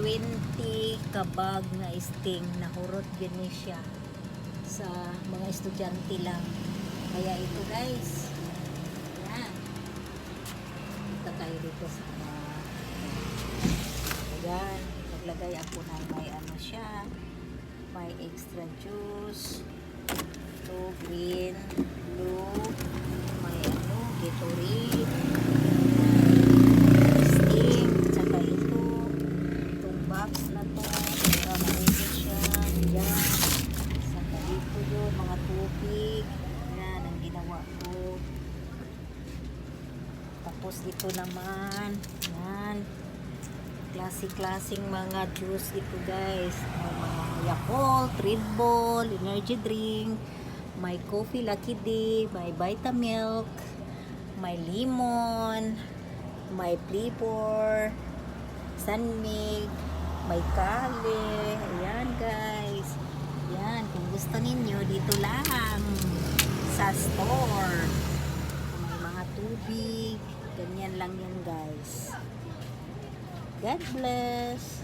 20 kabag nga sting. Nahurot gani siya sa mga estudyante lang. Kaya ito guys. Ayan. Punta tayo dito sa ayan. Naglagay ako na may ano siya. May extra juice. Ito green, blue, may ano, Gatorade, sting, tsaka itong box na to, para maubos siya, yan, saka dito yun, mga tubig, yan, ang ginawa ko, tapos ito naman, yan, klaseng mga juice ito guys, mga Yakult, Red Bull, energy drink, may coffee Lucky Day, may Vitamilk, may lemon, may flavor, Sunmig, may kale. Ayan guys. Ayan, kung gusto ninyo, dito lang sa store. May mga tubig. Ganyan lang yan guys. God bless.